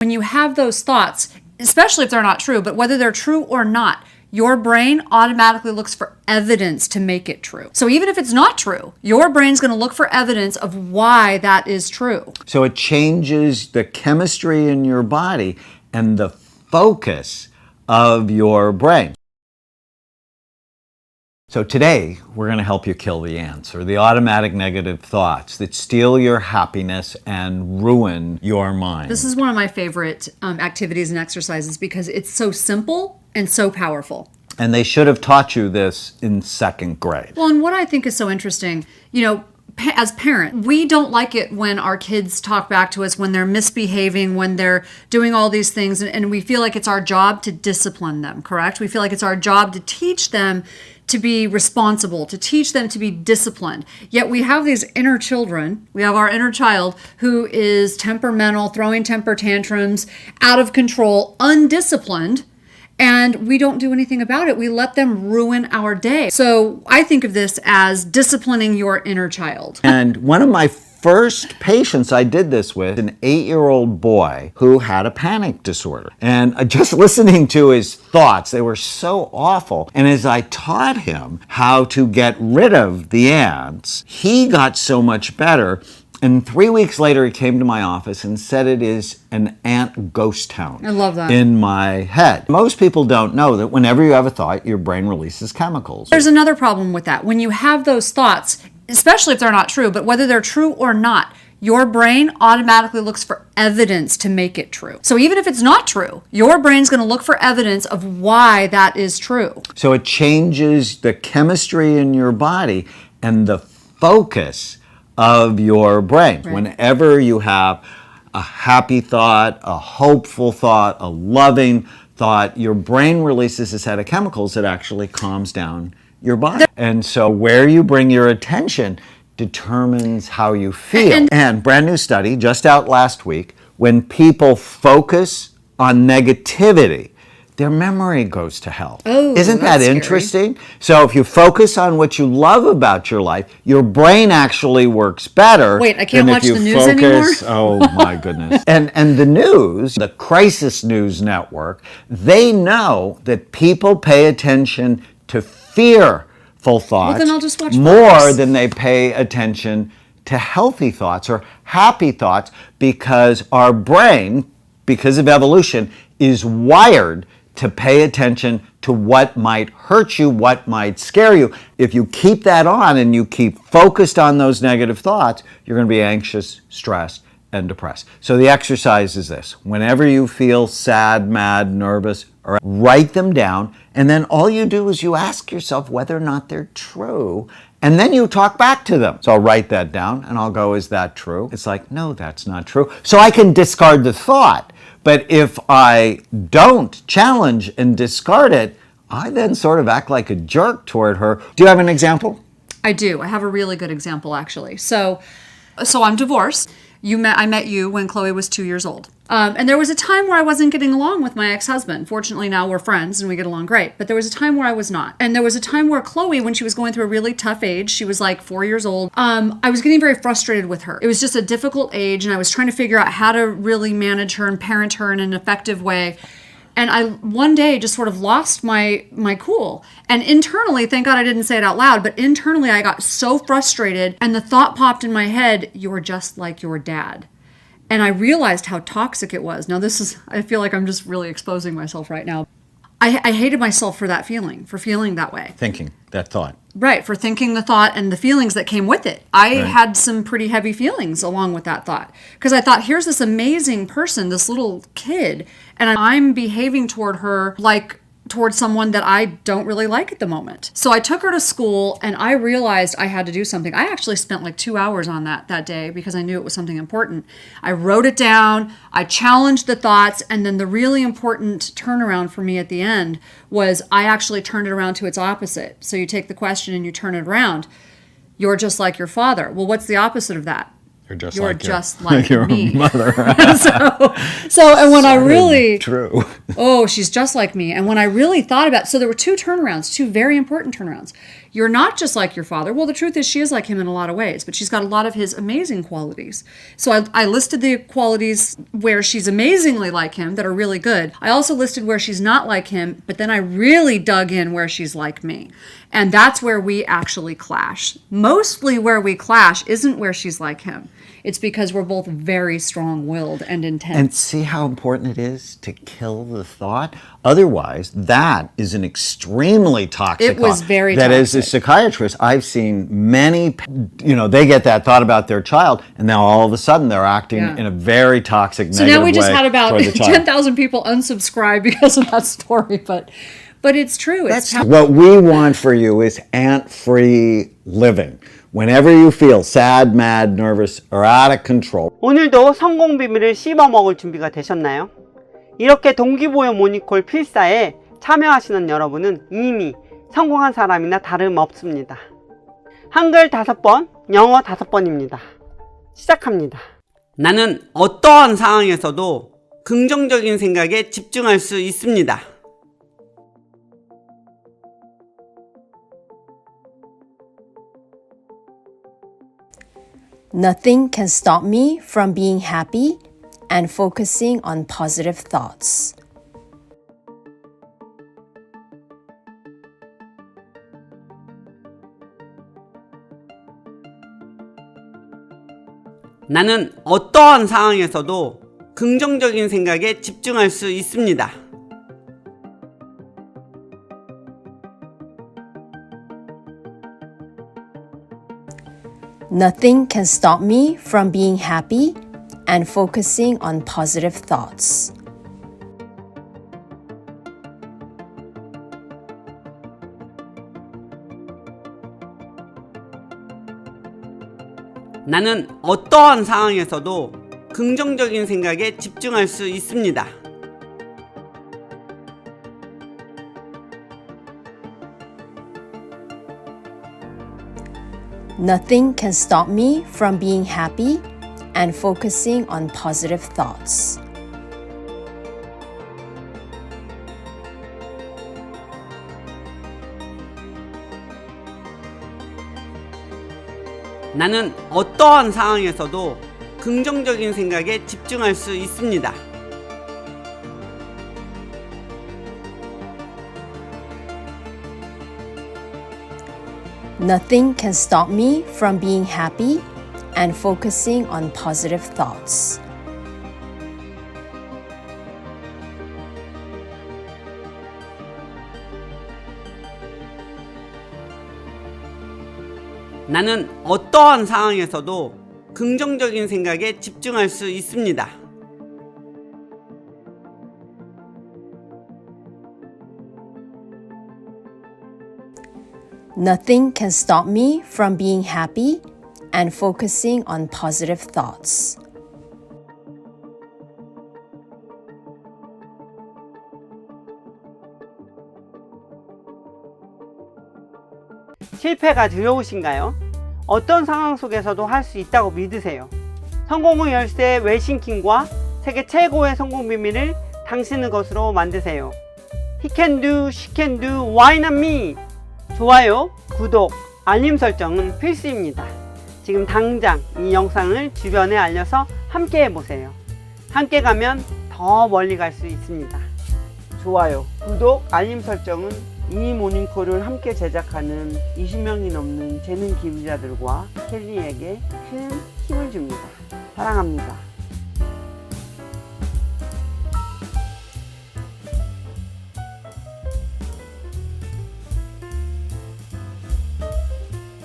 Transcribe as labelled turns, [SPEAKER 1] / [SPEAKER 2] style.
[SPEAKER 1] When you have those thoughts, especially if they're not true, but whether they're true or not, your brain automatically looks for evidence to make it true. So even if it's not true, your brain's going to look for evidence of why that is true.
[SPEAKER 2] So it changes the chemistry in your body and the focus of your brain. So today, we're going to help you kill the ants, or the automatic negative thoughts that steal your happiness and ruin your mind.
[SPEAKER 1] This is one of my favorite activities and exercises because it's so simple and so powerful.
[SPEAKER 2] And they should have taught you this in second grade.
[SPEAKER 1] Well, and what I think is so interesting, you know, as parents, we don't like it when our kids talk back to us, when they're misbehaving, when they're doing all these things, and we feel like it's our job to discipline them, correct? We feel like it's our job to teach them to be responsible, to teach them to be disciplined. Yet we have these inner children, we have our inner child who is temperamental, throwing temper tantrums, out of control, undisciplined, and we don't do anything about it. We let them ruin our day. So I think of this as disciplining your inner child.
[SPEAKER 2] And one of my first patients I did this with, an 8-year-old boy who had a panic disorder. And just listening to his thoughts, they were so awful. And as I taught him how to get rid of the ants, he got so much better. And 3 weeks later, he came to my office and said it is an ant ghost town.
[SPEAKER 1] I love that.
[SPEAKER 2] In my head. Most people don't know that whenever you have a thought, your brain releases chemicals.
[SPEAKER 1] There's another problem with that. When you have those thoughts, especially if they're not true, but whether they're true or not, your brain automatically looks for evidence to make it true. So even if it's not true, your brain's going to look for evidence of why that is true.
[SPEAKER 2] So it changes the chemistry in your body and the focus of your brain.
[SPEAKER 1] Right.
[SPEAKER 2] Whenever you have a happy thought, a hopeful thought, a loving thought, your brain releases a set of chemicals that actually calms down your body. And so where you bring your attention determines how you feel. And brand new study just out last week, when people focus on negativity, their memory goes to hell.
[SPEAKER 1] Oh,
[SPEAKER 2] isn't that
[SPEAKER 1] scary.
[SPEAKER 2] interesting? So if you focus on what you love about your life, your brain actually works better.
[SPEAKER 1] Wait, I can't
[SPEAKER 2] than
[SPEAKER 1] watch
[SPEAKER 2] if you
[SPEAKER 1] the news
[SPEAKER 2] focus,
[SPEAKER 1] anymore?
[SPEAKER 2] Oh my goodness. And the news, the Crisis News Network, they know that people pay attention to fearful thoughts
[SPEAKER 1] then I'll just watch
[SPEAKER 2] more
[SPEAKER 1] Fox.
[SPEAKER 2] than they pay attention to healthy thoughts or happy thoughts, because our brain, because of evolution, is wired to pay attention to what might hurt you, what might scare you. If you keep that on and you keep focused on those negative thoughts, you're going to be anxious, stressed, and depressed. So the exercise is this. Whenever you feel sad, mad, nervous, or write them down, and then all you do is you ask yourself whether or not they're true, and then you talk back to them. So I'll write that down, and I'll go, is that true? It's like, no, that's not true. So I can discard the thought. But if I don't challenge and discard it, I then sort of act like a jerk toward her. Do you have an example?
[SPEAKER 1] I do. I have a really good example, actually. So I'm divorced. I met you when Chloe was 2 years old. And there was a time where I wasn't getting along with my ex-husband. Fortunately, now we're friends and we get along great. But there was a time where I was not. And there was a time where Chloe, when she was going through a really tough age, she was like 4 years old, I was getting very frustrated with her. It was just a difficult age, and I was trying to figure out how to really manage her and parent her in an effective way. And I one day just sort of lost my cool. And internally, thank God I didn't say it out loud, but internally I got so frustrated, and the thought popped in my head, you're just like your dad. And I realized how toxic it was. Now I feel like I'm just really exposing myself right now. I hated myself for that feeling, for feeling that way.
[SPEAKER 2] Thinking that thought.
[SPEAKER 1] Right, for thinking the thought and the feelings that came with it. I had some pretty heavy feelings along with that thought. Because I thought, here's this amazing person, this little kid, and I'm behaving toward her like towards someone that I don't really like at the moment. So I took her to school, and I realized I had to do something. I actually spent like 2 hours on that day because I knew it was something important. I wrote it down, I challenged the thoughts, and then the really important turnaround for me at the end was I actually turned it around to its opposite. So you take the question and you turn it around. You're just like your father. Well, what's the opposite of that? You're just like
[SPEAKER 2] your
[SPEAKER 1] me.
[SPEAKER 2] mother.
[SPEAKER 1] so and when I really
[SPEAKER 2] true.
[SPEAKER 1] Oh, she's just like me. And when I really thought about, so there were two turnarounds, two very important turnarounds. you're not just like your father. Well, the truth is she is like him in a lot of ways, but she's got a lot of his amazing qualities. So I listed the qualities where she's amazingly like him that are really good. I also listed where she's not like him, but then I really dug in where she's like me. And that's where we actually clash. Mostly where we clash isn't where she's like him. It's because we're both very strong-willed and intense.
[SPEAKER 2] And see how important it is to kill the thought? Otherwise, that is an extremely toxic
[SPEAKER 1] It was
[SPEAKER 2] thought.
[SPEAKER 1] very
[SPEAKER 2] That
[SPEAKER 1] toxic.
[SPEAKER 2] as a psychiatrist, I've seen many, they get that thought about their child, and now all of a sudden they're acting in a very toxic,
[SPEAKER 1] So
[SPEAKER 2] negative
[SPEAKER 1] now we just
[SPEAKER 2] way
[SPEAKER 1] had about
[SPEAKER 2] toward the child.
[SPEAKER 1] 10,000 people unsubscribe because of that story, but it's true. It's
[SPEAKER 2] What we want for you is ant-free living. Whenever you feel sad, mad, nervous, or out of control.
[SPEAKER 3] 오늘도 성공 비밀을 씹어먹을 준비가 되셨나요? 이렇게 동기부여 모닝콜 필사에 참여하시는 여러분은 이미 성공한 사람이나 다름없습니다. 한글 5번, 영어 5번입니다. 시작합니다. 나는 어떠한 상황에서도 긍정적인 생각에 집중할 수 있습니다.
[SPEAKER 4] Nothing can stop me from being happy and focusing on positive thoughts.
[SPEAKER 3] 나는 어떠한 상황에서도 긍정적인 생각에 집중할 수 있습니다.
[SPEAKER 4] Nothing can stop me from being happy and focusing on positive thoughts.
[SPEAKER 3] 나는 어떠한 상황에서도 긍정적인 생각에 집중할 수 있습니다.
[SPEAKER 4] Nothing can stop me from being happy and focusing on positive thoughts.
[SPEAKER 3] 나는 어떠한 상황에서도 긍정적인 생각에 집중할 수 있습니다.
[SPEAKER 4] Nothing can stop me from being happy and focusing on positive thoughts.
[SPEAKER 3] 나는 어떠한 상황에서도 긍정적인 생각에 집중할 수 있습니다.
[SPEAKER 4] Nothing can stop me from being happy and focusing on positive thoughts.
[SPEAKER 3] 실패가 두려우신가요? 어떤 상황 속에서도 할 수 있다고 믿으세요. 성공의 열쇠 웰싱킹과 세계 최고의 성공 비밀을 당신의 것으로 만드세요. He can do, she can do, why not me? 좋아요, 구독, 알림 설정은 필수입니다. 지금 당장 이 영상을 주변에 알려서 함께 해보세요. 함께 가면 더 멀리 갈 수 있습니다. 좋아요, 구독, 알림 설정은 이 모닝콜을 함께 제작하는 20명이 넘는 재능 기부자들과 켈리에게 큰 힘을 줍니다. 사랑합니다.